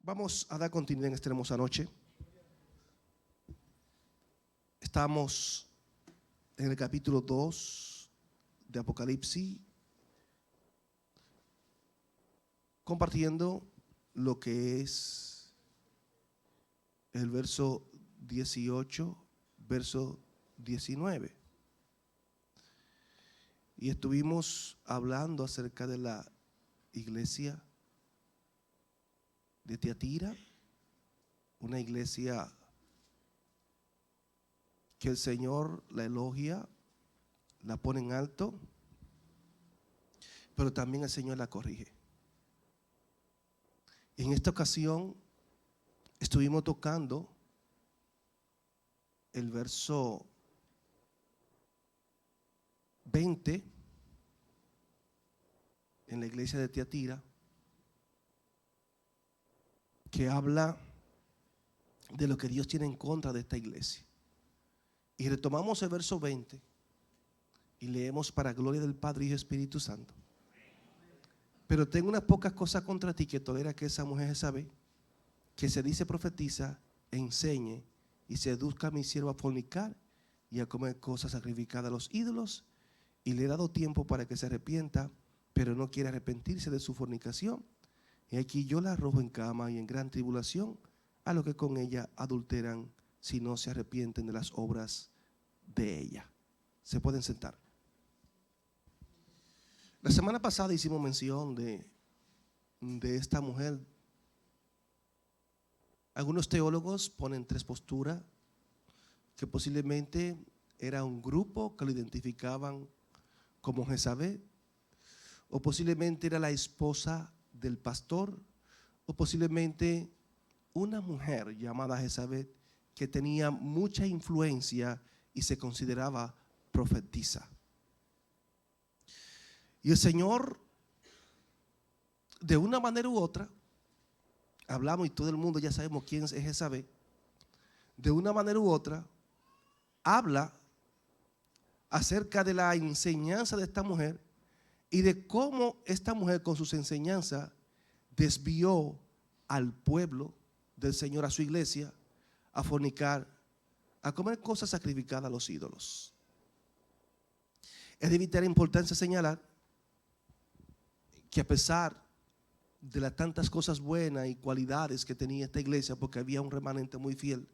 Vamos a dar continuidad en esta hermosa noche. Estamos en el capítulo 2 de Apocalipsis, compartiendo lo que es el verso 18, verso 19. Y estuvimos hablando acerca de la iglesia de Tiatira, una iglesia que el Señor la elogia, la pone en alto, pero también el Señor la corrige. En esta ocasión estuvimos tocando el verso 20 en la iglesia de Tiatira, que habla de lo que Dios tiene en contra de esta iglesia. Y retomamos el verso 20 y leemos: para gloria del Padre, Hijo y Espíritu Santo. Pero tengo unas pocas cosas contra ti, que tolera que esa mujer Jezabel, que se dice profetiza, enseñe y seduzca a mi siervo a fornicar y a comer cosas sacrificadas a los ídolos, y le he dado tiempo para que se arrepienta, pero no quiere arrepentirse de su fornicación. Y aquí yo la arrojo en cama y en gran tribulación a los que con ella adulteran, si no se arrepienten de las obras de ella. Se pueden sentar. La semana pasada hicimos mención de esta mujer. Algunos teólogos ponen tres posturas: que posiblemente era un grupo que lo identificaban como Jezabel, o posiblemente era la esposa del pastor, o posiblemente una mujer llamada Jezabel que tenía mucha influencia y se consideraba profetisa. Y el Señor, de una manera u otra, hablamos y todo el mundo ya sabemos quién es Jezabel, de una manera u otra habla acerca de la enseñanza de esta mujer y de cómo esta mujer con sus enseñanzas desvió al pueblo del Señor, a su iglesia, a fornicar, a comer cosas sacrificadas a los ídolos. Es de vital importancia señalar que a pesar de las tantas cosas buenas y cualidades que tenía esta iglesia, porque había un remanente muy fiel,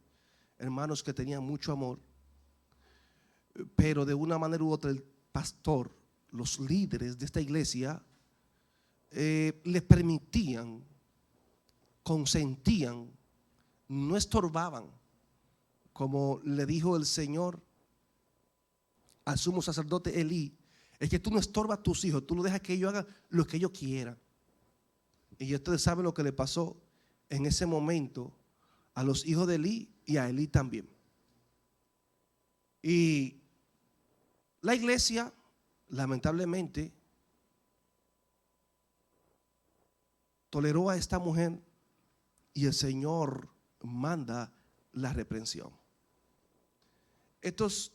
hermanos que tenían mucho amor, pero de una manera u otra el pastor, los líderes de esta iglesia les permitían, consentían, no estorbaban, como le dijo el Señor al sumo sacerdote Elí: es que tú no estorbas a tus hijos, tú no dejas que ellos hagan lo que ellos quieran. Y ustedes saben lo que le pasó en ese momento a los hijos de Elí y a Elí también. Y la iglesia, lamentablemente, toleró a esta mujer y el Señor manda la reprensión. Estas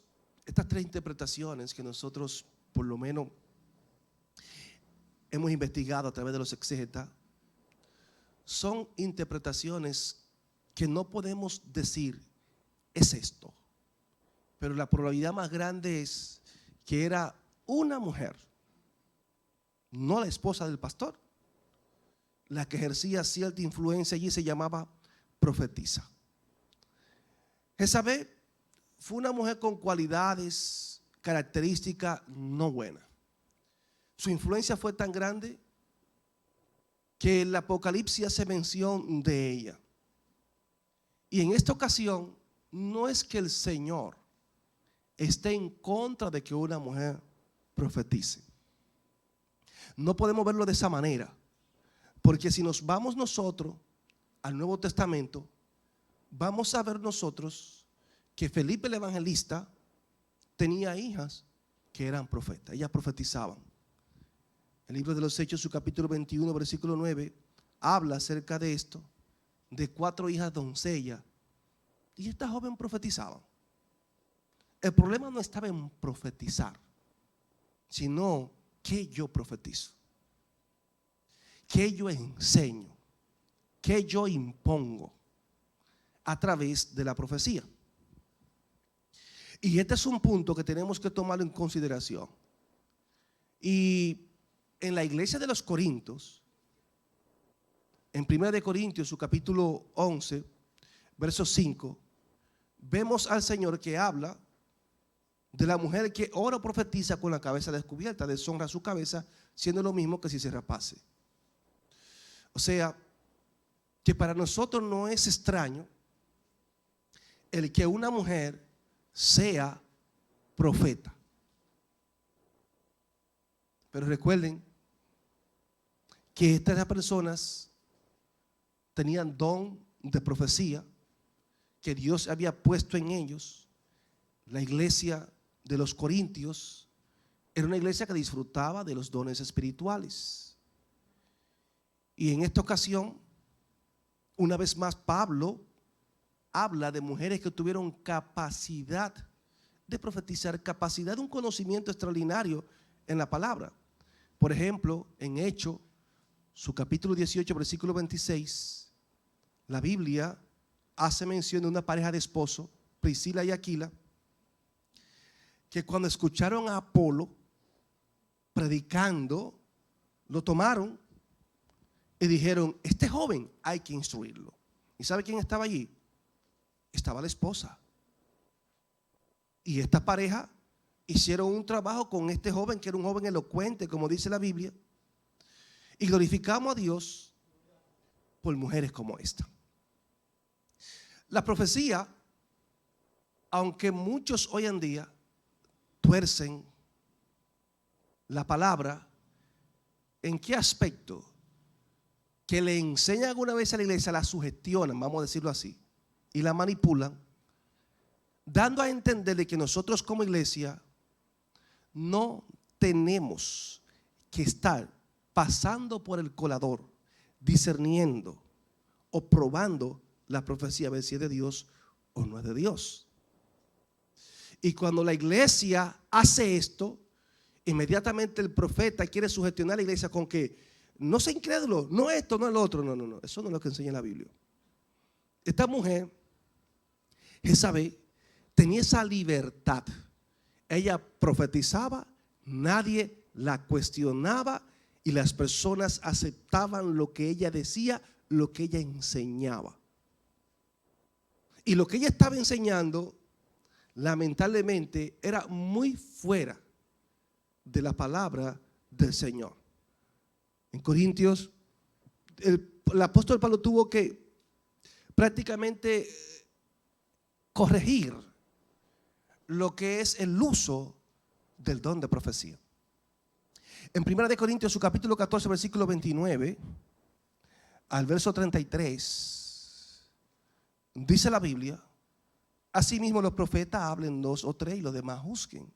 tres interpretaciones que nosotros por lo menos hemos investigado a través de los exégetas son interpretaciones que no podemos decir es esto, pero la probabilidad más grande es que era una mujer, no la esposa del pastor, la que ejercía cierta influencia allí, se llamaba profetisa. Jezabel fue una mujer con cualidades, características no buenas. Su influencia fue tan grande que el Apocalipsis hace mención de ella. Y en esta ocasión no es que el Señor esté en contra de que una mujer profetice. No podemos verlo de esa manera, porque si nos vamos nosotros al Nuevo Testamento, vamos a ver nosotros que Felipe el evangelista tenía hijas que eran profetas, ellas profetizaban. El libro de los Hechos, su capítulo 21, versículo 9, habla acerca de esto, de 4 hijas doncellas, y esta joven profetizaban. El problema no estaba en profetizar, sino que yo profetizo, que yo enseño, que yo impongo a través de la profecía. Y este es un punto que tenemos que tomarlo en consideración. Y en la iglesia de los Corintios, en 1 Corintios, su capítulo 11, verso 5, vemos al Señor que habla de la mujer que ora o profetiza con la cabeza descubierta, deshonra su cabeza, siendo lo mismo que si se rapase. O sea, que para nosotros no es extraño el que una mujer sea profeta. Pero recuerden que estas personas tenían don de profecía que Dios había puesto en ellos. La iglesia de los Corintios era una iglesia que disfrutaba de los dones espirituales. Y en esta ocasión, una vez más, Pablo habla de mujeres que tuvieron capacidad de profetizar, capacidad de un conocimiento extraordinario en la palabra. Por ejemplo, en Hechos, su capítulo 18, versículo 26, la Biblia hace mención de una pareja de esposos, Priscila y Aquila, que cuando escucharon a Apolo predicando, lo tomaron y dijeron: este joven hay que instruirlo. ¿Y sabe quién estaba allí? Estaba la esposa. Y esta pareja hicieron un trabajo con este joven, que era un joven elocuente, como dice la Biblia, y glorificamos a Dios por mujeres como esta. La profecía, aunque muchos hoy en día tuercen la palabra, ¿en qué aspecto? Que le enseñan alguna vez a la iglesia, la sugestionan, vamos a decirlo así, y la manipulan, dando a entenderle que nosotros como iglesia no tenemos que estar pasando por el colador, discerniendo o probando la profecía, a ver si es de Dios o no es de Dios. Y cuando la iglesia hace esto, inmediatamente el profeta quiere sugestionar a la iglesia con que no sea incrédulo, no esto, no el otro. No, eso no es lo que enseña la Biblia. Esta mujer, Jezabel, tenía esa libertad. Ella profetizaba, nadie la cuestionaba y las personas aceptaban lo que ella decía, lo que ella enseñaba. Y lo que ella estaba enseñando, lamentablemente, era muy fuera de la palabra del Señor. En Corintios, el apóstol Pablo tuvo que prácticamente corregir lo que es el uso del don de profecía. En 1 Corintios, su capítulo 14, versículo 29 al verso 33, dice la Biblia: asimismo los profetas hablen 2 o 3 y los demás juzguen.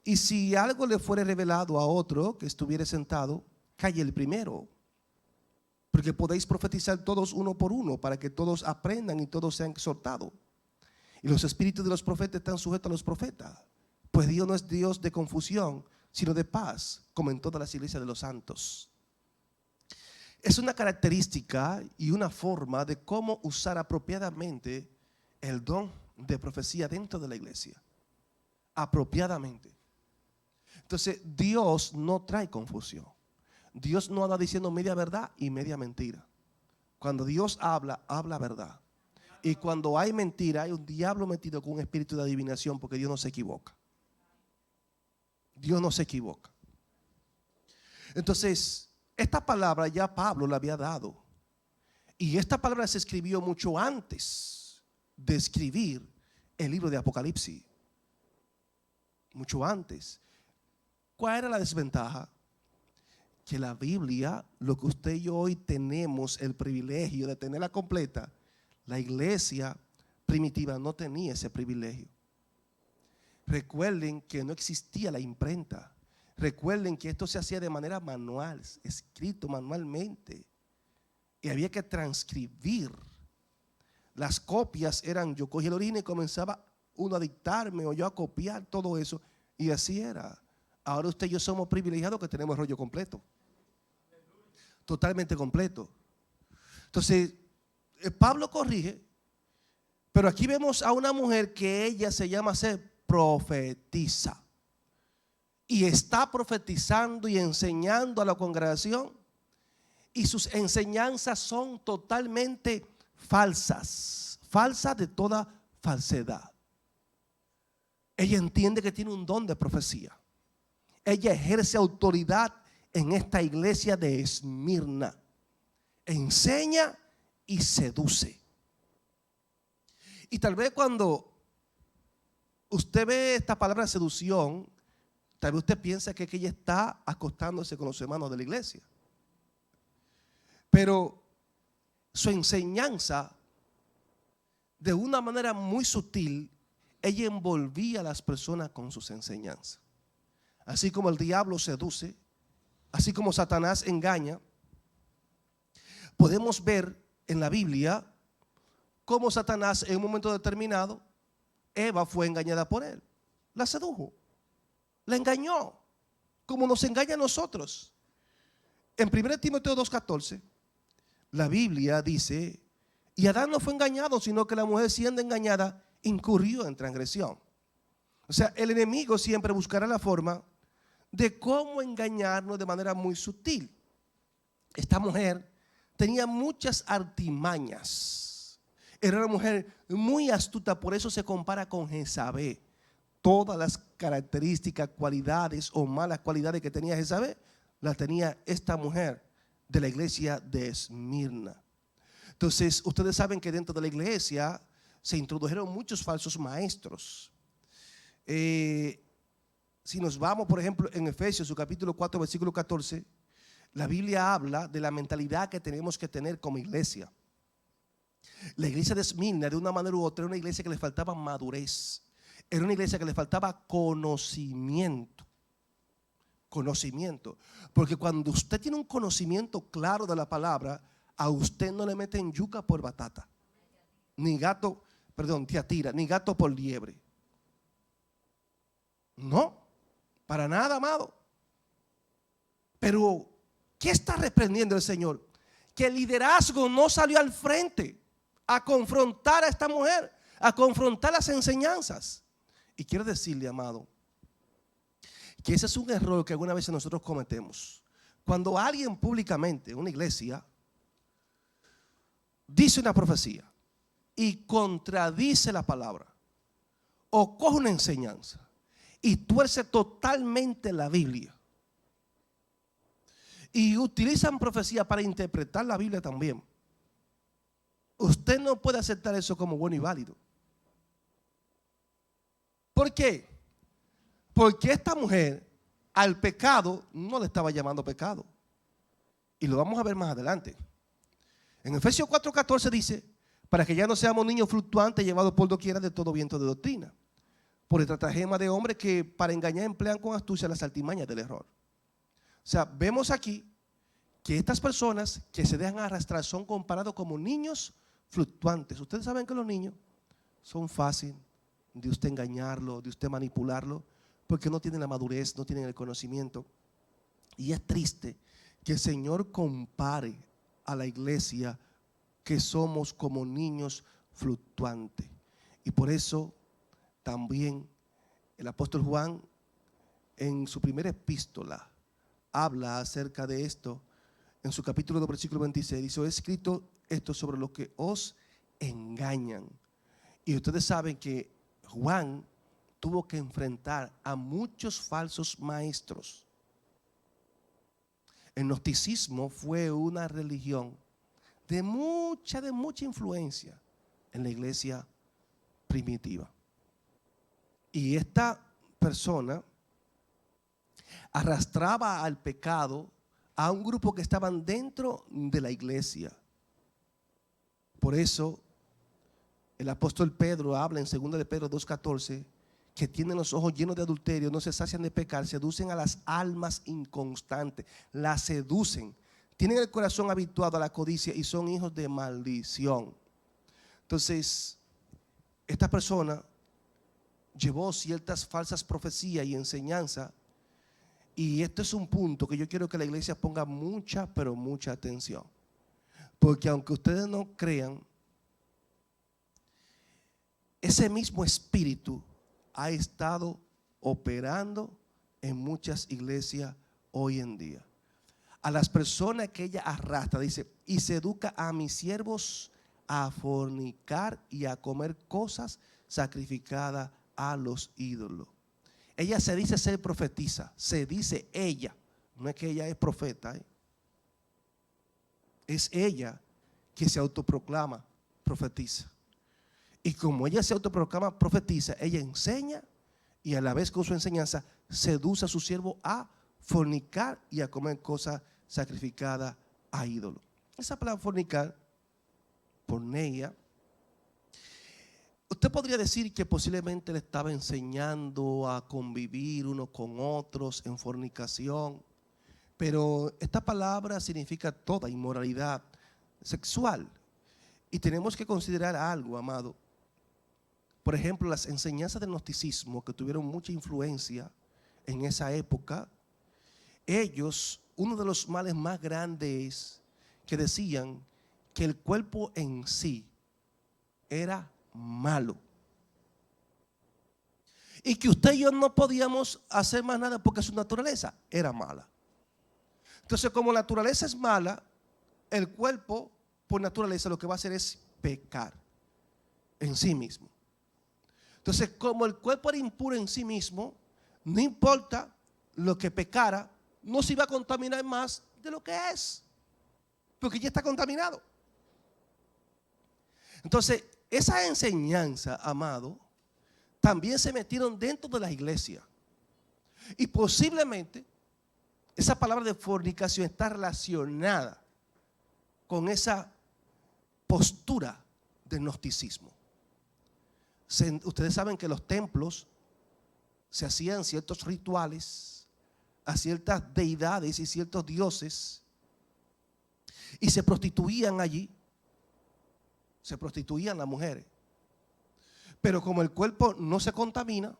Y si algo le fuere revelado a otro que estuviere sentado, calle el primero, porque podéis profetizar todos uno por uno, para que todos aprendan y todos sean exhortados. Y los espíritus de los profetas están sujetos a los profetas, pues Dios no es Dios de confusión, sino de paz, como en todas las iglesias de los santos. Es una característica y una forma de cómo usar apropiadamente el don de profecía dentro de la iglesia. Apropiadamente. Entonces, Dios no trae confusión. Dios no anda diciendo media verdad y media mentira. Cuando Dios habla, habla verdad. Y cuando hay mentira, hay un diablo metido con un espíritu de adivinación, porque Dios no se equivoca. Dios no se equivoca. Entonces, esta palabra ya Pablo la había dado. Y esta palabra se escribió mucho antes de escribir el libro de Apocalipsis. Mucho antes. ¿Cuál era la desventaja? Que la Biblia, lo que usted y yo hoy tenemos el privilegio de tenerla completa, la iglesia primitiva no tenía ese privilegio. Recuerden que no existía la imprenta. Recuerden que esto se hacía de manera manual, escrito manualmente. Y había que transcribir. Las copias eran, yo cogía el orina y comenzaba uno a dictarme o yo a copiar todo eso. Y así era. Ahora usted y yo somos privilegiados que tenemos el rollo completo. Totalmente completo. Entonces, Pablo corrige, pero aquí vemos a una mujer que ella se llama ser profetiza. Y está profetizando y enseñando a la congregación. Y sus enseñanzas son totalmente falsas. Falsas de toda falsedad. Ella entiende que tiene un don de profecía. Ella ejerce autoridad en esta iglesia de Esmirna. Enseña y seduce. Y tal vez cuando usted ve esta palabra seducción, tal vez usted piensa que ella está acostándose con los hermanos de la iglesia. Pero su enseñanza, de una manera muy sutil, ella envolvía a las personas con sus enseñanzas. Así como el diablo seduce, así como Satanás engaña, podemos ver en la Biblia cómo Satanás en un momento determinado, Eva fue engañada por él. La sedujo, la engañó, como nos engaña a nosotros. En 1 Timoteo 2:14, la Biblia dice, y Adán no fue engañado, sino que la mujer, siendo engañada, incurrió en transgresión. O sea, el enemigo siempre buscará la forma de cómo engañarnos de manera muy sutil. Esta mujer tenía muchas artimañas. Era una mujer muy astuta, por eso se compara con Jezabel. Todas las características, cualidades o malas cualidades que tenía Jezabel, las tenía esta mujer de la iglesia de Esmirna. Entonces, ustedes saben que dentro de la iglesia se introdujeron muchos falsos maestros. Si nos vamos, por ejemplo, en Efesios, su capítulo 4, versículo 14, la Biblia habla de la mentalidad que tenemos que tener como iglesia. La iglesia de Esmirna, de una manera u otra, era una iglesia que le faltaba madurez. Era una iglesia que le faltaba conocimiento. Conocimiento. Porque cuando usted tiene un conocimiento claro de la palabra, a usted no le meten yuca por batata. Ni gato, perdón, tiatira, ni gato por liebre. No, para nada, amado. Pero, ¿qué está reprendiendo el Señor? Que el liderazgo no salió al frente a confrontar a esta mujer, a confrontar las enseñanzas. Y quiero decirle, amado, que ese es un error que alguna vez nosotros cometemos. Cuando alguien públicamente, una iglesia, dice una profecía y contradice la palabra, o coge una enseñanza y tuerce totalmente la Biblia, y utilizan profecía para interpretar la Biblia también, usted no puede aceptar eso como bueno y válido. ¿Por qué? Porque esta mujer al pecado no le estaba llamando pecado. Y lo vamos a ver más adelante. En Efesios 4:14 dice, para que ya no seamos niños fluctuantes llevados por doquiera de todo viento de doctrina, por el estratagema de hombres que para engañar emplean con astucia las artimañas del error. O sea, vemos aquí que estas personas que se dejan arrastrar son comparados como niños fluctuantes. Ustedes saben que los niños son fáciles de usted engañarlo, de usted manipularlo, porque no tienen la madurez, no tienen el conocimiento. Y es triste que el Señor compare a la iglesia que somos como niños fluctuantes. Y por eso también el apóstol Juan en su primera epístola habla acerca de esto. En su capítulo 2, versículo 26 dice, he escrito esto sobre los que os engañan. Y ustedes saben que Juan tuvo que enfrentar a muchos falsos maestros. El gnosticismo fue una religión de mucha influencia en la iglesia primitiva. Y esta persona arrastraba al pecado a un grupo que estaban dentro de la iglesia. Por eso el apóstol Pedro habla en 2 de Pedro 2:14 que tienen los ojos llenos de adulterio, no se sacian de pecar, seducen a las almas inconstantes, las seducen, tienen el corazón habituado a la codicia y son hijos de maldición. Entonces, esta persona llevó ciertas falsas profecías y enseñanzas, y este es un punto que yo quiero que la iglesia ponga mucha, pero mucha atención. Porque aunque ustedes no crean, ese mismo espíritu ha estado operando en muchas iglesias hoy en día. A las personas que ella arrastra, dice, y se educa a mis siervos a fornicar y a comer cosas sacrificadas a los ídolos. Ella se dice ser profetisa, se dice ella, no es que ella es profeta, es ella que se autoproclama profetisa. Y como ella se autoproclama profetisa, ella enseña y a la vez con su enseñanza seduce a su siervo a fornicar y a comer cosas sacrificadas a ídolos. Esa palabra fornicar, porneia, usted podría decir que posiblemente le estaba enseñando a convivir unos con otros en fornicación, pero esta palabra significa toda inmoralidad sexual. Y tenemos que considerar algo, amado. Por ejemplo, las enseñanzas del gnosticismo, que tuvieron mucha influencia en esa época, ellos, uno de los males más grandes es que decían que el cuerpo en sí era malo. Y que usted y yo no podíamos hacer más nada porque su naturaleza era mala. Entonces, como la naturaleza es mala, el cuerpo por naturaleza lo que va a hacer es pecar en sí mismo. Entonces, como el cuerpo era impuro en sí mismo, no importa lo que pecara, no se iba a contaminar más de lo que es, porque ya está contaminado. Entonces, esa enseñanza, amado, también se metieron dentro de la iglesia. Y posiblemente esa palabra de fornicación está relacionada con esa postura del gnosticismo. Ustedes saben que los templos se hacían ciertos rituales a ciertas deidades y ciertos dioses y se prostituían allí. Se prostituían las mujeres. Pero como el cuerpo no se contamina,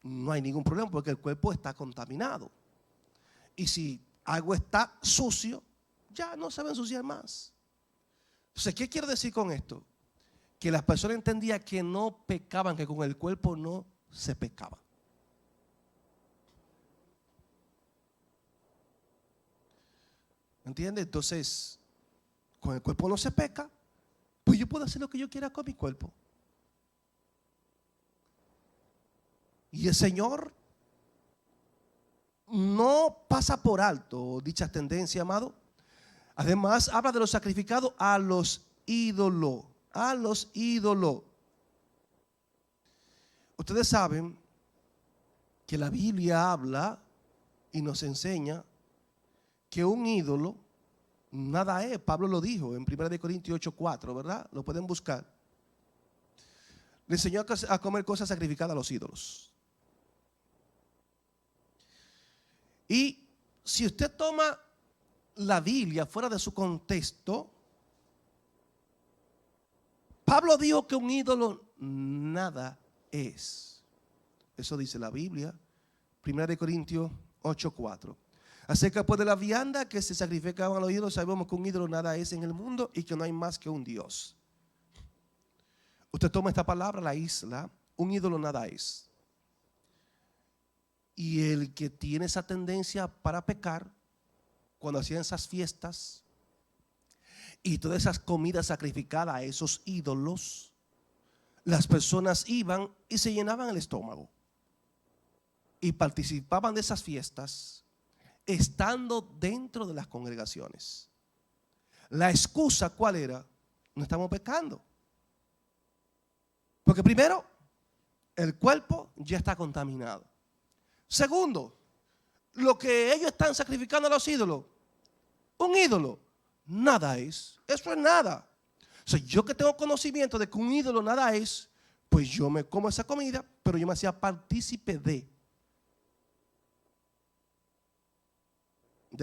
no hay ningún problema porque el cuerpo está contaminado. Y si algo está sucio, ya no se va a ensuciar más. Entonces, ¿qué quiero decir con esto? Que las personas entendían que no pecaban, que con el cuerpo no se pecaba. ¿Entiende? Entonces, con el cuerpo no se peca, pues yo puedo hacer lo que yo quiera con mi cuerpo. Y el Señor no pasa por alto dichas tendencias, amado. Además, habla de los sacrificados a los ídolos. A los ídolos. Ustedes saben que la Biblia habla y nos enseña que un ídolo nada es. Pablo lo dijo en 1 Corintios 8:4, ¿verdad? Lo pueden buscar. Le enseñó a comer cosas sacrificadas a los ídolos. Y si usted toma la Biblia fuera de su contexto, Pablo dijo que un ídolo nada es. Eso dice la Biblia, 1 Corintios 8:4. Acerca pues de la vianda que se sacrificaban a los ídolos, sabemos que un ídolo nada es en el mundo y que no hay más que un Dios. Usted toma esta palabra, la isla, un ídolo nada es. Y el que tiene esa tendencia para pecar, cuando hacían esas fiestas y todas esas comidas sacrificadas a esos ídolos, las personas iban y se llenaban el estómago y participaban de esas fiestas estando dentro de las congregaciones. La excusa, ¿cuál era? No estamos pecando. Porque primero, el cuerpo ya está contaminado. Segundo, lo que ellos están sacrificando a los ídolos, un ídolo, nada es. Eso es nada. O sea, yo que tengo conocimiento de que un ídolo nada es, pues yo me como esa comida, pero yo me hacía partícipe de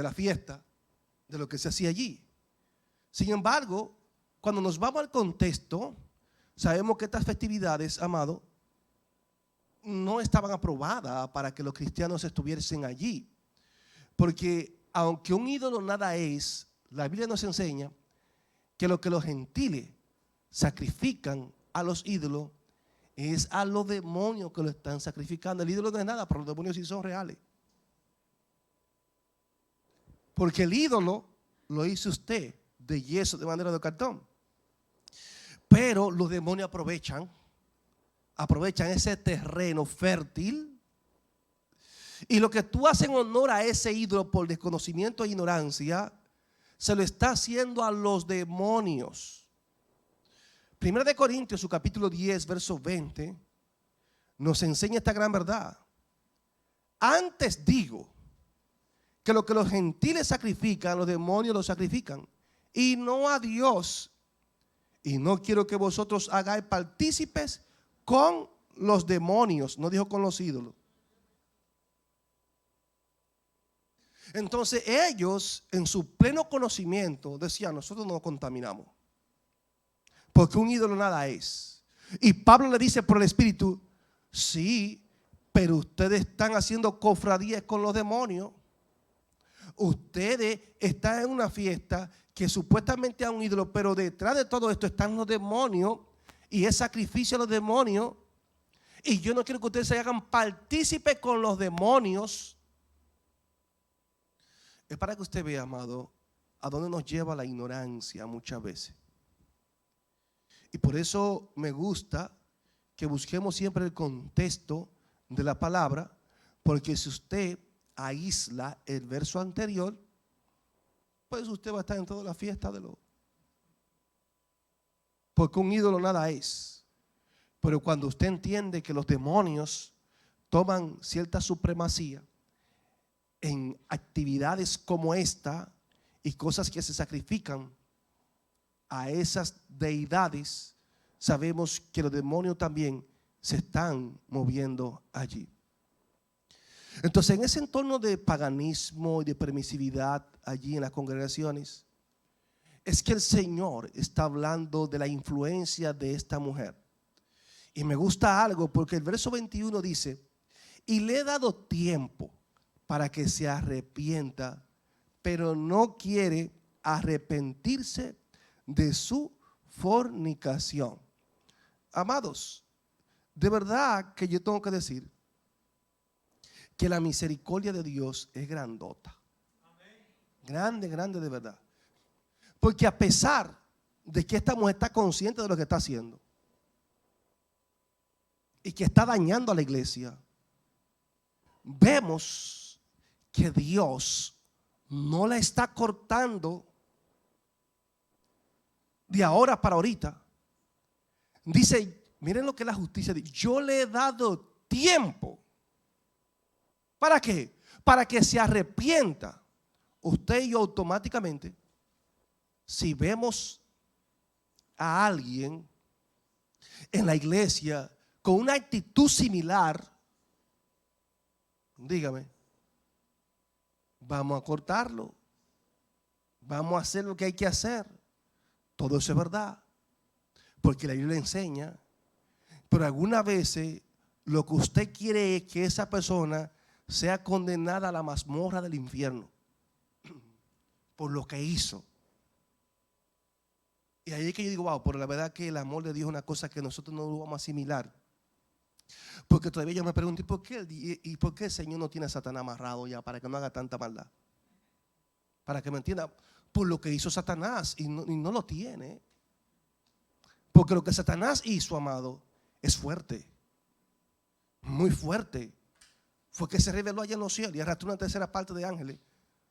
la fiesta, de lo que se hacía allí. Sin embargo, cuando nos vamos al contexto, sabemos que estas festividades, amado, no estaban aprobadas para que los cristianos estuviesen allí. Porque aunque un ídolo nada es, la Biblia nos enseña que lo que los gentiles sacrifican a los ídolos es a los demonios que lo están sacrificando. El ídolo no es nada, pero los demonios sí son reales. Porque el ídolo lo hizo usted de yeso, de madera, de cartón. Pero los demonios aprovechan ese terreno fértil. Y lo que tú haces en honor a ese ídolo por desconocimiento e ignorancia, se lo está haciendo a los demonios. Primera de Corintios, su capítulo 10, verso 20, nos enseña esta gran verdad. Antes digo que lo que los gentiles sacrifican, los demonios lo sacrifican, y no a Dios. Y no quiero que vosotros hagáis partícipes con los demonios. No dijo con los ídolos. Entonces ellos, en su pleno conocimiento, decían: nosotros no nos contaminamos, porque un ídolo nada es. Y Pablo le dice por el Espíritu: sí, pero ustedes están haciendo cofradías con los demonios. Ustedes están en una fiesta que supuestamente es un ídolo, pero detrás de todo esto están los demonios y es sacrificio a los demonios. Y yo no quiero que ustedes se hagan partícipes con los demonios. Es para que usted vea, amado, a dónde nos lleva la ignorancia muchas veces. Y por eso me gusta que busquemos siempre el contexto de la palabra, porque si usted aísla el verso anterior, pues usted va a estar en toda la fiesta de lo. Porque un ídolo nada es. Pero cuando usted entiende que los demonios toman cierta supremacía en actividades como esta y cosas que se sacrifican a esas deidades, sabemos que los demonios también se están moviendo allí. Entonces, en ese entorno de paganismo y de permisividad allí en las congregaciones, es que el Señor está hablando de la influencia de esta mujer. Y me gusta algo porque el verso 21 dice: y le he dado tiempo para que se arrepienta, pero no quiere arrepentirse de su fornicación. Amados, de verdad que yo tengo que decir que la misericordia de Dios es grandota. Grande, grande de verdad. Porque a pesar de que esta mujer está consciente de lo que está haciendo y que está dañando a la iglesia, vemos que Dios no la está cortando de ahora para ahorita. Dice, miren lo que la justicia dice: yo le he dado tiempo. ¿Para qué? Para que se arrepienta. Usted y yo automáticamente, si vemos a alguien en la iglesia con una actitud similar, dígame, vamos a cortarlo, vamos a hacer lo que hay que hacer. Todo eso es verdad, porque la Biblia enseña. Pero algunas veces lo que usted quiere es que esa persona sea condenada a la mazmorra del infierno por lo que hizo. Y ahí es que yo digo: wow, pero la verdad que el amor de Dios es una cosa que nosotros no lo vamos a asimilar. Porque todavía yo me pregunto: ¿y por qué el Señor no tiene a Satanás amarrado ya para que no haga tanta maldad? Para que me entienda, por lo que hizo Satanás, y no lo tiene. Porque lo que Satanás hizo, amado, es fuerte, muy fuerte. Fue que se reveló allá en los cielos y arrastró una tercera parte de ángeles.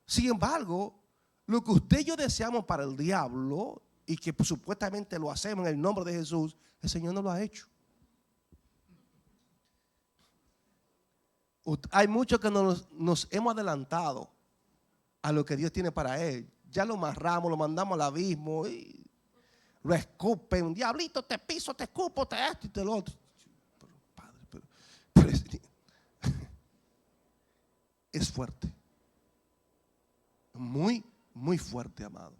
Sin embargo, lo que usted y yo deseamos para el diablo, y que pues, supuestamente lo hacemos en el nombre de Jesús, el Señor no lo ha hecho. Hay muchos que nos hemos adelantado a lo que Dios tiene para él. Ya lo amarramos, lo mandamos al abismo y lo escupen: diablito, te piso, te escupo, te esto y te lo otro. Pero, Padre, es fuerte, muy, muy fuerte, amado.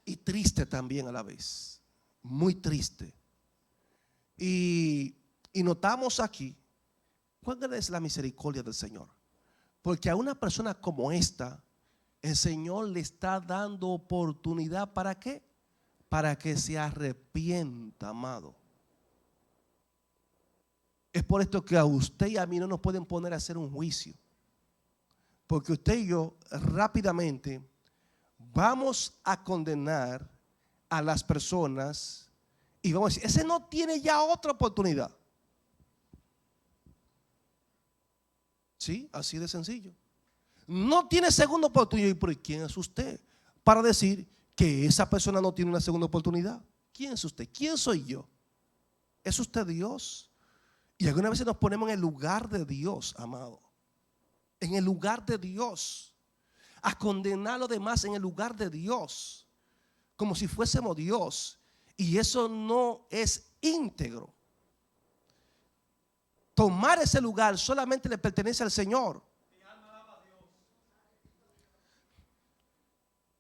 Y triste también a la vez, muy triste. Y notamos aquí cuál es la misericordia del Señor. Porque a una persona como esta, El Señor le está dando oportunidad. ¿Para qué? Para que se arrepienta, amado. Es por esto que a usted y a mí no nos pueden poner a hacer un juicio. Porque usted y yo rápidamente vamos a condenar a las personas y vamos a decir, ese no tiene ya otra oportunidad. Sí, así de sencillo. No tiene segunda oportunidad. ¿Y por quién es usted para decir que esa persona no tiene una segunda oportunidad? ¿Quién es usted? ¿Quién soy yo? ¿Es usted Dios? Y algunas veces nos ponemos en el lugar de Dios, amado. En el lugar de Dios. A condenar a los demás en el lugar de Dios. Como si fuésemos Dios. Y eso no es íntegro. Tomar ese lugar solamente le pertenece al Señor.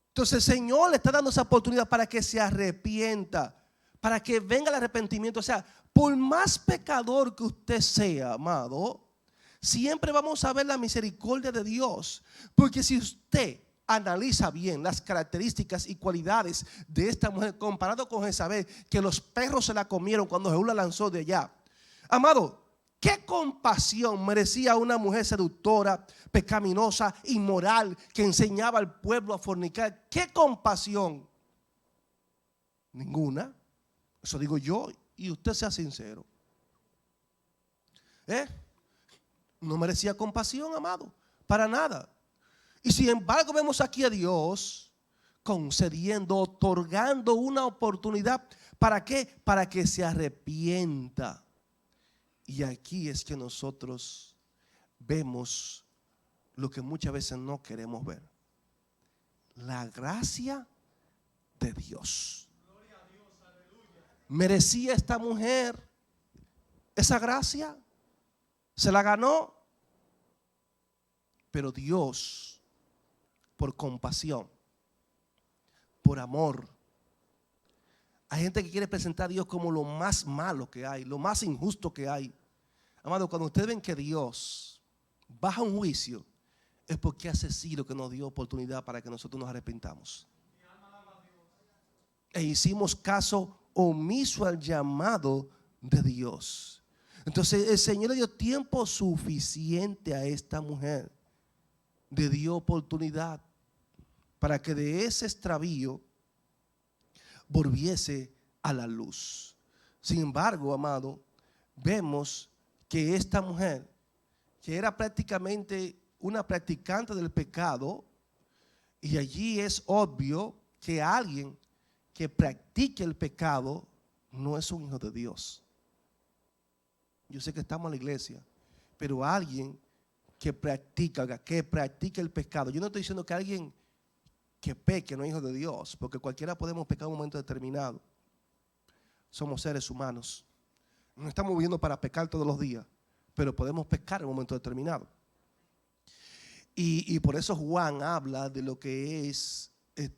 Entonces el Señor le está dando esa oportunidad para que se arrepienta, para que venga el arrepentimiento. O sea, por más pecador que usted sea, amado, siempre vamos a ver la misericordia de Dios. Porque si usted analiza bien las características y cualidades de esta mujer comparado con Jezabel, que los perros se la comieron cuando Jehú la lanzó de allá. Amado, ¿qué compasión merecía una mujer seductora, pecaminosa, inmoral, que enseñaba al pueblo a fornicar? ¿Qué compasión? Ninguna. Eso digo yo y usted sea sincero. No merecía compasión, amado, para nada. Y sin embargo vemos aquí a Dios concediendo, otorgando una oportunidad. ¿Para qué? Para que se arrepienta. Y aquí es que nosotros vemos lo que muchas veces no queremos ver. La gracia de Dios. ¿Merecía esta mujer esa gracia? ¿Se la ganó? Pero Dios, por compasión, por amor. Hay gente que quiere presentar a Dios como lo más malo que hay, lo más injusto que hay. Amado, cuando ustedes ven que Dios baja un juicio, es porque hace siglo que nos dio oportunidad para que nosotros nos arrepintamos. E hicimos caso omiso al llamado de Dios. Entonces el Señor le dio tiempo suficiente a esta mujer. Le dio oportunidad para que de ese extravío volviese a la luz. Sin embargo, amado, vemos que esta mujer, que era prácticamente una practicante del pecado, y allí es obvio que alguien que practique el pecado no es un hijo de Dios. Yo sé que estamos en la iglesia, pero alguien que practica el pecado. Yo no estoy diciendo que alguien que peque no es hijo de Dios, porque cualquiera podemos pecar en un momento determinado. Somos seres humanos. No estamos viviendo para pecar todos los días, pero podemos pecar en un momento determinado. Y por eso Juan habla de lo que es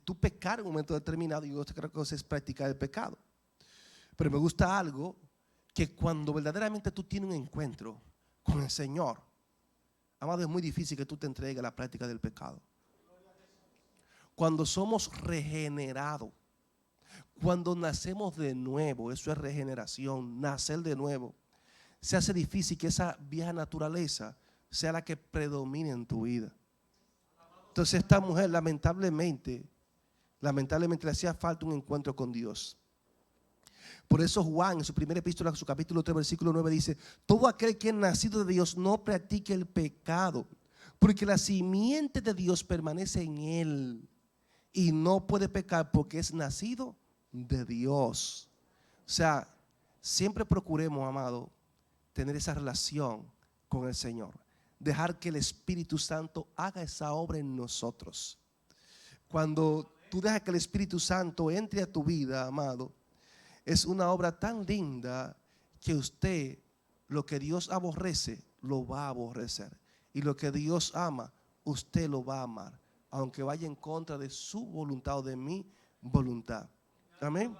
tú pecar en un momento determinado. Y yo creo que eso es practicar el pecado. Pero me gusta algo, que cuando verdaderamente tú tienes un encuentro con el Señor, amado, es muy difícil que tú te entregues a la práctica del pecado. Cuando somos regenerados, cuando nacemos de nuevo, eso es regeneración, nacer de nuevo, se hace difícil que esa vieja naturaleza sea la que predomine en tu vida. Entonces esta mujer lamentablemente le hacía falta un encuentro con Dios. Por eso Juan en su primera epístola, en su capítulo 3, versículo 9 dice: todo aquel que es nacido de Dios no practique el pecado, porque la simiente de Dios permanece en él y no puede pecar porque es nacido de Dios. O sea, siempre procuremos, amado, tener esa relación con el Señor. Dejar que el Espíritu Santo haga esa obra en nosotros. Cuando tú dejas que el Espíritu Santo entre a tu vida, amado, es una obra tan linda que usted, lo que Dios aborrece, lo va a aborrecer. Y lo que Dios ama, usted lo va a amar, aunque vaya en contra de su voluntad o de mi voluntad. Amén.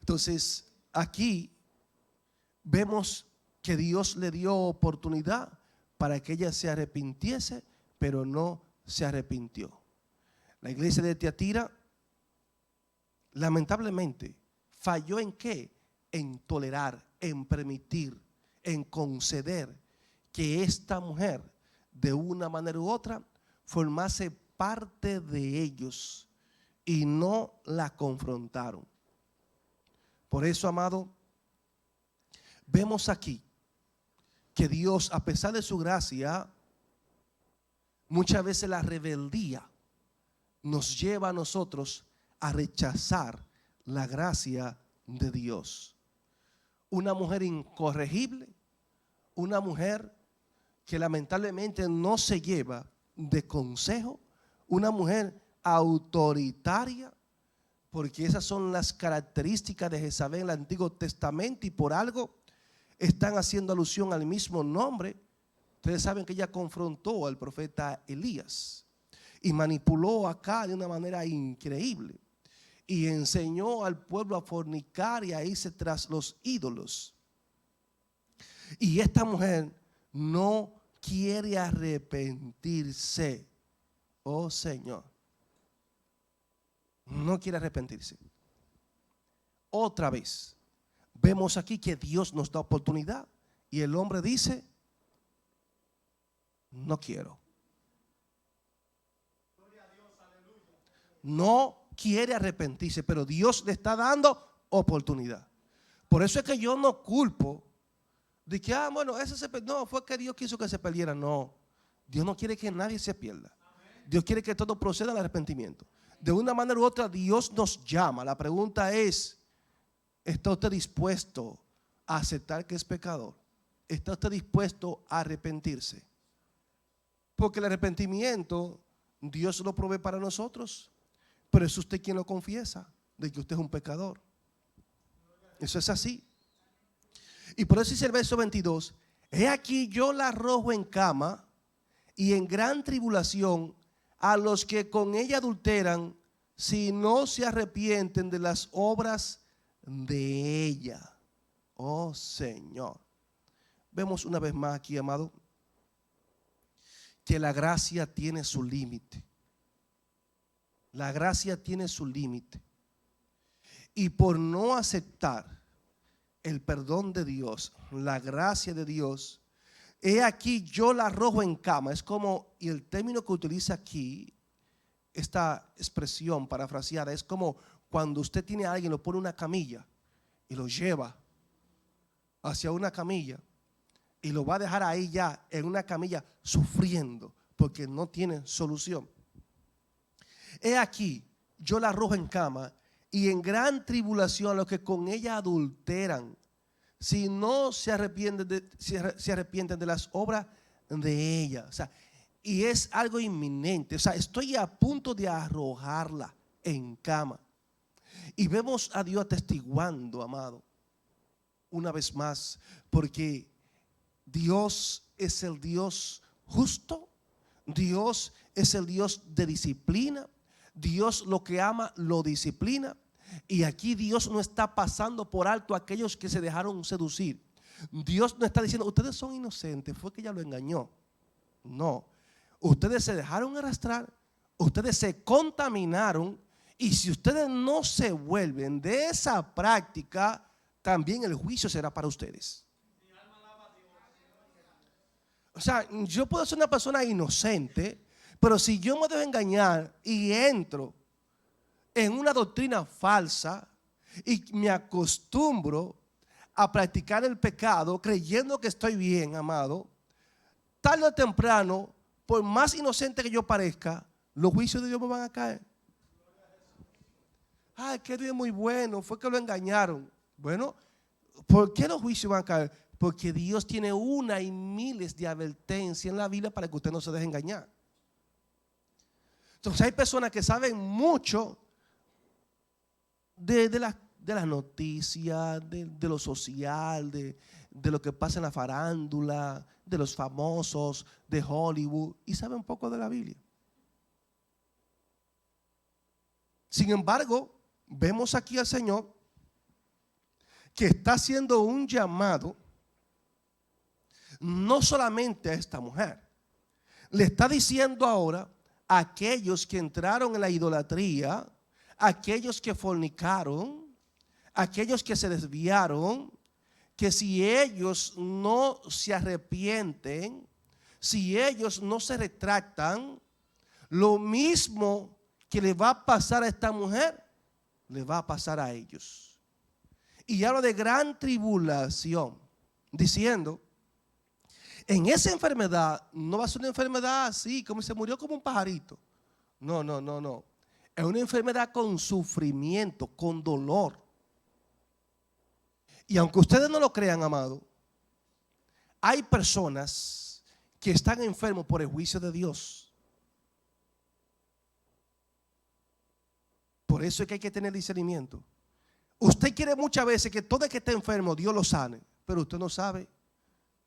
Entonces, aquí vemos que Dios le dio oportunidad para que ella se arrepintiese, pero no se arrepintió. La iglesia de Tiatira, lamentablemente, falló ¿en qué? En tolerar, en permitir, en conceder que esta mujer, de una manera u otra, formase parte de ellos y no la confrontaron. Por eso, amado, vemos aquí que Dios, a pesar de su gracia, muchas veces la rebeldía nos lleva a nosotros a rechazar la gracia de Dios. Una mujer incorregible, una mujer que lamentablemente no se lleva de consejo, una mujer autoritaria, porque esas son las características de Jezabel en el Antiguo Testamento y por algo están haciendo alusión al mismo nombre. Ustedes saben que ella confrontó al profeta Elías y manipuló acá de una manera increíble y enseñó al pueblo a fornicar y a irse tras los ídolos. Y esta mujer no quiere arrepentirse. Oh Señor, no quiere arrepentirse. Otra vez vemos aquí que Dios nos da oportunidad y el hombre dice: no quiero. No quiere arrepentirse, pero Dios le está dando oportunidad. Por eso es que yo no culpo de que, bueno, no, fue que Dios quiso que se perdiera. No, Dios no quiere que nadie se pierda. Dios quiere que todo proceda al arrepentimiento. De una manera u otra Dios nos llama. La pregunta es: ¿está usted dispuesto a aceptar que es pecador? ¿Está usted dispuesto a arrepentirse? Porque el arrepentimiento Dios lo provee para nosotros, pero es usted quien lo confiesa de que usted es un pecador. Eso es así. Y por eso dice el verso 22: he aquí yo la arrojo en cama y en gran tribulación a los que con ella adulteran, si no se arrepienten de las obras de ella. Oh Señor. Vemos una vez más aquí, amado, que la gracia tiene su límite. La gracia tiene su límite. Y por no aceptar el perdón de Dios, la gracia de Dios, he aquí yo la arrojo en cama. Es como, y el término que utiliza aquí, esta expresión parafraseada, es como cuando usted tiene a alguien, lo pone en una camilla y lo lleva hacia una camilla y lo va a dejar ahí ya en una camilla sufriendo porque no tiene solución. He aquí yo la arrojo en cama y en gran tribulación a los que con ella adulteran, si no se arrepienten de las obras de ella. O sea, y es algo inminente. O sea, estoy a punto de arrojarla en cama. Y vemos a Dios atestiguando, amado, una vez más, porque Dios es el Dios justo. Dios es el Dios de disciplina. Dios lo que ama lo disciplina. Y aquí Dios no está pasando por alto a aquellos que se dejaron seducir. Dios no está diciendo: ustedes son inocentes, fue que ella lo engañó. No, ustedes se dejaron arrastrar, ustedes se contaminaron, y si ustedes no se vuelven de esa práctica, también el juicio será para ustedes. O sea, yo puedo ser una persona inocente, pero si yo me dejo engañar y entro en una doctrina falsa y me acostumbro a practicar el pecado creyendo que estoy bien, amado, tarde o temprano, por más inocente que yo parezca, los juicios de Dios me van a caer. Ay, que Dios es muy bueno, fue que lo engañaron. Bueno, ¿por qué los juicios van a caer? Porque Dios tiene una y miles de advertencias en la Biblia para que usted no se deje engañar. Entonces hay personas que saben mucho de las noticias, de lo social, de lo que pasa en la farándula, de los famosos, de Hollywood, y saben un poco de la Biblia. Sin embargo, vemos aquí al Señor que está haciendo un llamado no solamente a esta mujer, le está diciendo ahora aquellos que entraron en la idolatría, aquellos que fornicaron, aquellos que se desviaron, que si ellos no se arrepienten, si ellos no se retractan, lo mismo que le va a pasar a esta mujer, le va a pasar a ellos. Y habla de gran tribulación, diciendo, en esa enfermedad no va a ser una enfermedad así, como se murió como un pajarito. No, no, no, no. Es una enfermedad con sufrimiento, con dolor. Y aunque ustedes no lo crean, amado, hay personas que están enfermos por el juicio de Dios. Por eso es que hay que tener discernimiento. Usted quiere muchas veces que todo el que esté enfermo Dios lo sane, pero usted no sabe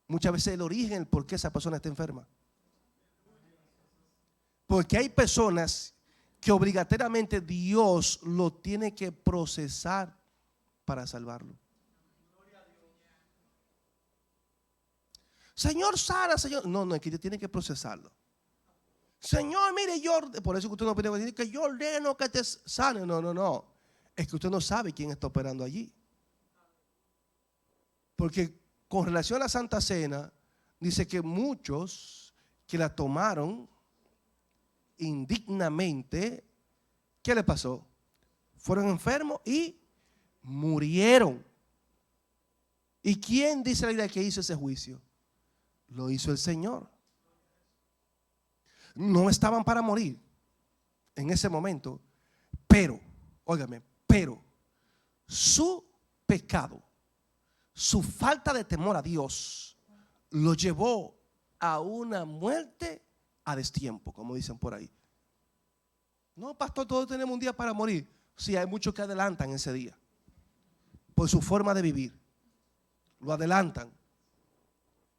muchas veces el origen, el por qué esa persona está enferma. Porque hay personas que obligatoriamente Dios lo tiene que procesar para salvarlo. Señor, sana, Señor. No, no, es que Dios tiene que procesarlo. Señor, mire, por eso que usted no puede decir que yo ordeno que te sane. No, no, no. Es que usted no sabe quién está operando allí. Porque con relación a la Santa Cena, dice que muchos que la tomaron indignamente, ¿qué le pasó? Fueron enfermos y murieron. ¿Y quién dice la Biblia que hizo ese juicio? Lo hizo el Señor. No estaban para morir en ese momento, pero, óigame, pero su pecado, su falta de temor a Dios, lo llevó a una muerte a destiempo, como dicen por ahí. No, pastor, todos tenemos un día para morir. Sí, hay muchos que adelantan ese día por su forma de vivir. Lo adelantan.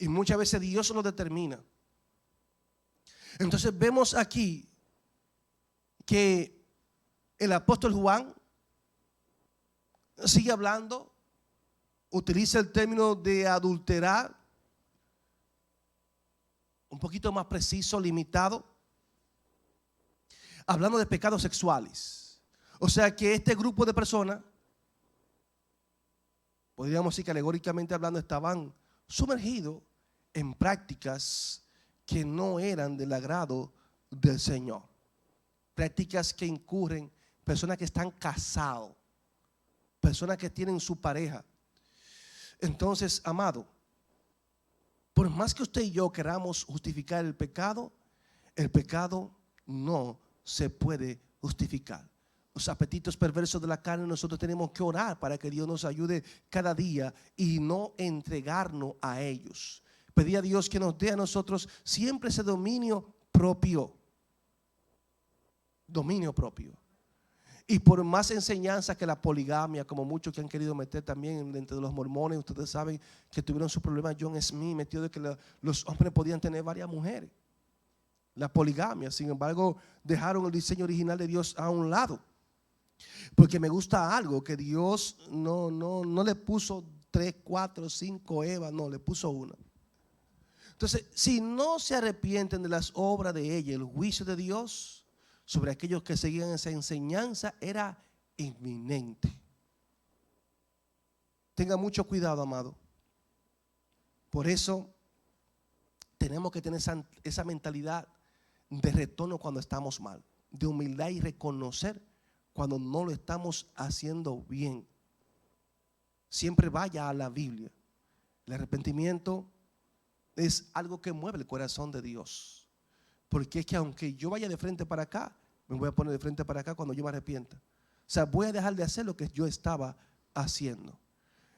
Y muchas veces Dios lo determina. Entonces vemos aquí que el apóstol Juan sigue hablando, utiliza el término de adulterar, un poquito más preciso, limitado, hablando de pecados sexuales. O sea que este grupo de personas, podríamos decir que alegóricamente hablando, estaban sumergidos en prácticas que no eran del agrado del Señor. Prácticas que incurren personas que están casados, personas que tienen su pareja. Entonces, amado, por más que usted y yo queramos justificar el pecado no se puede justificar. Los apetitos perversos de la carne, nosotros tenemos que orar para que Dios nos ayude cada día y no entregarnos a ellos. Pedí a Dios que nos dé a nosotros siempre ese dominio propio. Dominio propio. Y por más enseñanza que la poligamia, como muchos que han querido meter también entre los mormones, ustedes saben que tuvieron su problema. John Smith metió de que los hombres podían tener varias mujeres. La poligamia, sin embargo, dejaron el diseño original de Dios a un lado. Porque me gusta algo, que Dios no le puso 3, 4, 5 Evas, no, le puso una. Entonces, si no se arrepienten de las obras de ella, el juicio de Dios sobre aquellos que seguían esa enseñanza era inminente. Tenga mucho cuidado, amado. Por eso tenemos que tener esa mentalidad de retorno cuando estamos mal, de humildad y reconocer cuando no lo estamos haciendo bien. Siempre vaya a la Biblia. El arrepentimiento es algo que mueve el corazón de Dios. Porque es que aunque yo vaya de frente para acá, me voy a poner de frente para acá cuando yo me arrepienta. O sea, voy a dejar de hacer lo que yo estaba haciendo.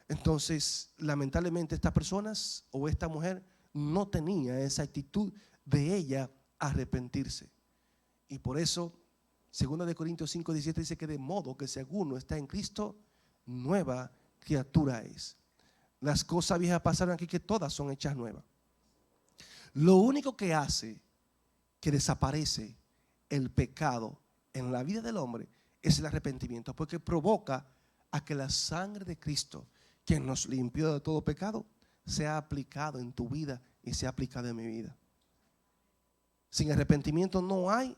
Entonces, lamentablemente estas personas o esta mujer no tenía esa actitud de ella arrepentirse. Y por eso, 2 Corintios 5:17 dice que de modo que si alguno está en Cristo, nueva criatura es. Las cosas viejas pasaron aquí, que todas son hechas nuevas. Lo único que hace que desaparece el pecado en la vida del hombre es el arrepentimiento, porque provoca a que la sangre de Cristo, quien nos limpió de todo pecado, sea aplicado en tu vida y sea aplicado en mi vida. Sin arrepentimiento no hay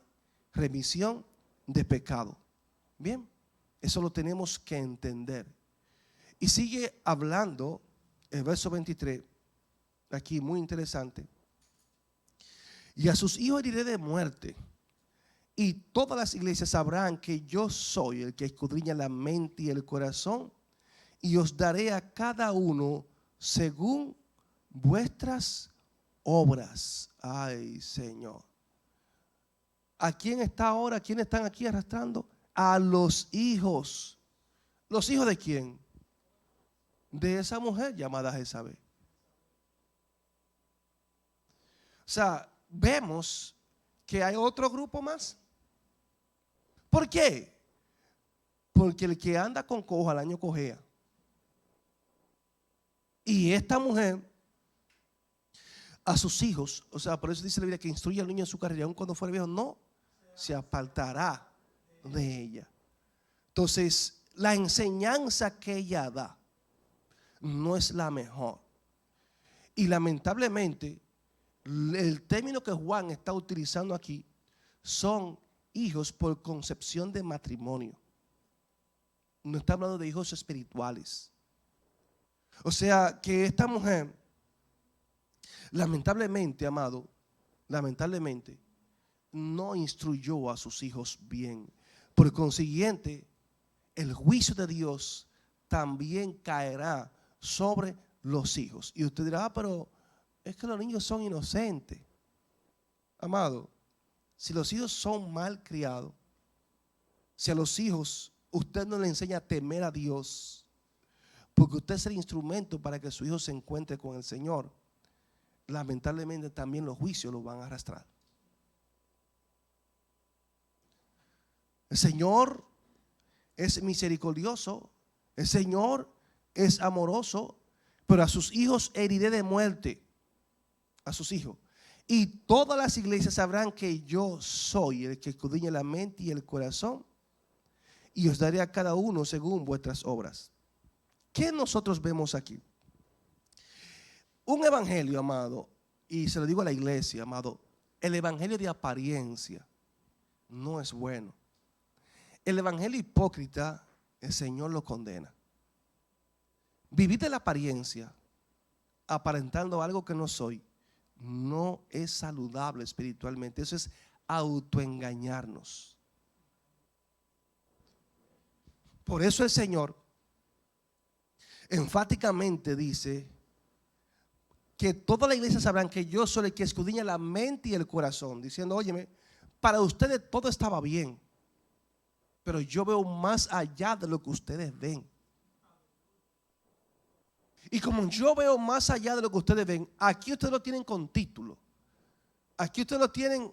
remisión de pecado. Bien, eso lo tenemos que entender. Y sigue hablando el verso 23, aquí muy interesante. Y a sus hijos heriré de muerte, y todas las iglesias sabrán que yo soy el que escudriña la mente y el corazón, y os daré a cada uno según vuestras obras. Ay, Señor. ¿A quién está ahora? ¿Quiénes están aquí arrastrando? A los hijos. ¿Los hijos de quién? De esa mujer llamada Jezabel. O sea, vemos que hay otro grupo más. ¿Por qué? Porque el que anda con cojo al año cojea. Y esta mujer a sus hijos, o sea, por eso dice la Biblia que instruye al niño en su carrera, aun cuando fuera viejo, no se apartará de ella. Entonces, la enseñanza que ella da no es la mejor. Y lamentablemente, el término que Juan está utilizando aquí son hijos por concepción de matrimonio. No está hablando de hijos espirituales. O sea, que esta mujer, lamentablemente, amado, lamentablemente, no instruyó a sus hijos bien. Por consiguiente, el juicio de Dios también caerá sobre los hijos. Y usted dirá, pero es que los niños son inocentes. Amado, si los hijos son mal criados, si a los hijos usted no le enseña a temer a Dios, porque usted es el instrumento para que su hijo se encuentre con el Señor, lamentablemente también los juicios lo van a arrastrar. El Señor es misericordioso, el Señor es amoroso, pero a sus hijos heriré de muerte, a sus hijos. Y todas las iglesias sabrán que yo soy el que escudriña la mente y el corazón, y os daré a cada uno según vuestras obras. ¿Qué nosotros vemos aquí? Un evangelio, amado, y se lo digo a la iglesia, amado, el evangelio de apariencia no es bueno. El evangelio hipócrita, el Señor lo condena. Vivir de la apariencia, aparentando algo que no soy, no es saludable espiritualmente. Eso es autoengañarnos. Por eso el Señor enfáticamente dice que toda la iglesia sabrán que yo soy el que escudriña la mente y el corazón, diciendo, óyeme, para ustedes todo estaba bien, pero yo veo más allá de lo que ustedes ven. Y como yo veo más allá de lo que ustedes ven, aquí ustedes lo tienen con título. Aquí ustedes lo tienen,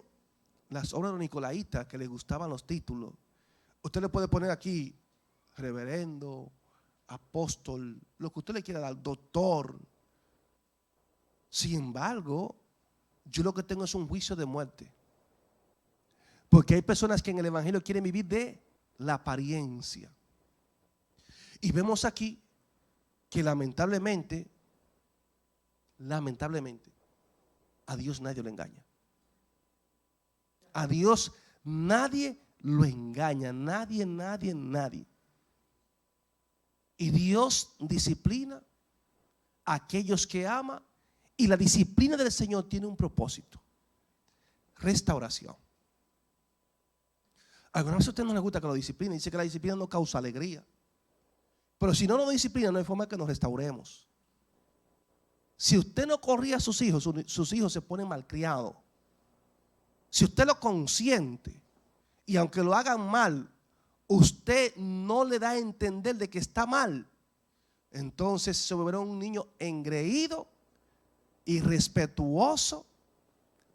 las obras de los nicolaitas que les gustaban los títulos. Usted le puede poner aquí reverendo, apóstol, lo que usted le quiera dar, doctor. Sin embargo, yo lo que tengo es un juicio de muerte. Porque hay personas que en el evangelio quieren vivir de la apariencia. Y vemos aquí que lamentablemente, a Dios nadie lo engaña. A Dios nadie lo engaña, nadie. Y Dios disciplina a aquellos que ama, y la disciplina del Señor tiene un propósito: restauración. Algunas veces a usted no le gusta que lo disciplinen, dice que la disciplina no causa alegría. Pero si no nos disciplina, no hay forma que nos restauremos. Si usted no corría a sus hijos se ponen malcriados. Si usted lo consiente, y aunque lo hagan mal, usted no le da a entender de que está mal, entonces se volverá un niño engreído, irrespetuoso,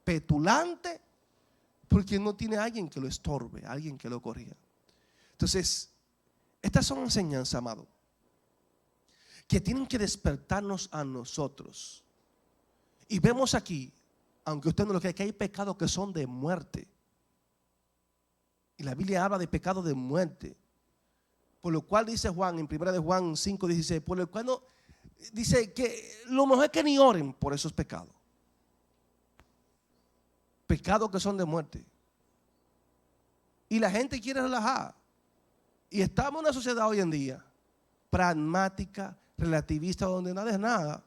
petulante, porque no tiene a alguien que lo estorbe, alguien que lo corrija. Entonces, estas son enseñanzas, amado, que tienen que despertarnos a nosotros. Y vemos aquí, aunque usted no lo crea, que hay pecados que son de muerte. Y la Biblia habla de pecado de muerte. Por lo cual dice Juan, en 1 de Juan 5:16, por lo cual no, dice que lo mejor es que ni oren por esos pecados. Pecados que son de muerte. Y la gente quiere relajar. Y estamos en una sociedad hoy en día pragmática, relativista, donde nada es nada.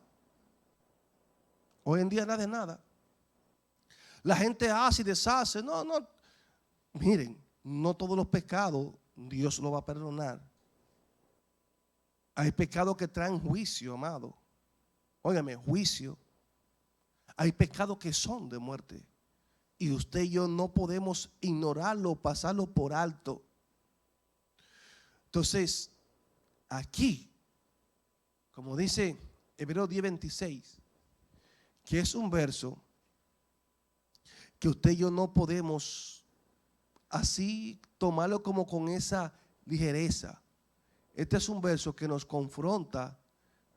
Hoy en día nada es nada. La gente hace y deshace. No. Miren, no todos los pecados Dios lo va a perdonar. Hay pecados que traen juicio, amado. Óigame, juicio. Hay pecados que son de muerte. Y usted y yo no podemos ignorarlo, pasarlo por alto. Entonces, aquí, como dice Hebreos 10:26, que es un verso que usted y yo no podemos así tomarlo como con esa ligereza. Este es un verso que nos confronta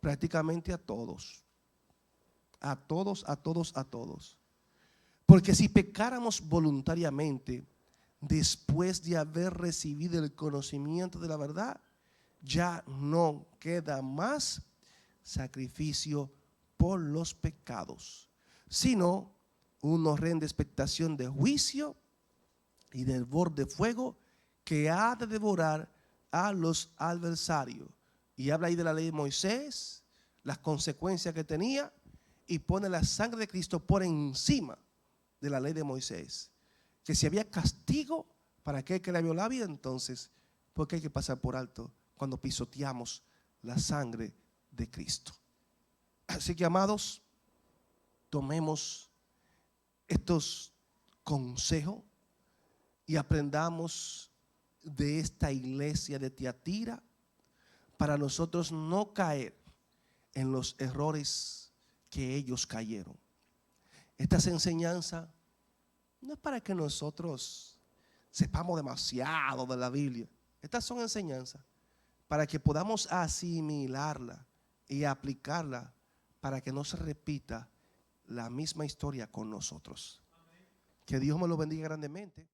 prácticamente a todos. A todos. Porque si pecáramos voluntariamente, después de haber recibido el conocimiento de la verdad, ya no queda más sacrificio por los pecados, sino una horrenda expectación de juicio y del borde de fuego que ha de devorar a los adversarios. Y habla ahí de la ley de Moisés, las consecuencias que tenía, y pone la sangre de Cristo por encima de la ley de Moisés. Que si había castigo para aquel que la violaba, entonces, ¿por qué hay que pasar por alto cuando pisoteamos la sangre de Cristo? Así que, amados, tomemos estos consejos y aprendamos de esta iglesia de Tiatira para nosotros no caer en los errores que ellos cayeron. Estas enseñanzas no es para que nosotros sepamos demasiado de la Biblia. Estas son enseñanzas para que podamos asimilarla y aplicarla para que no se repita la misma historia con nosotros. Que Dios me lo bendiga grandemente.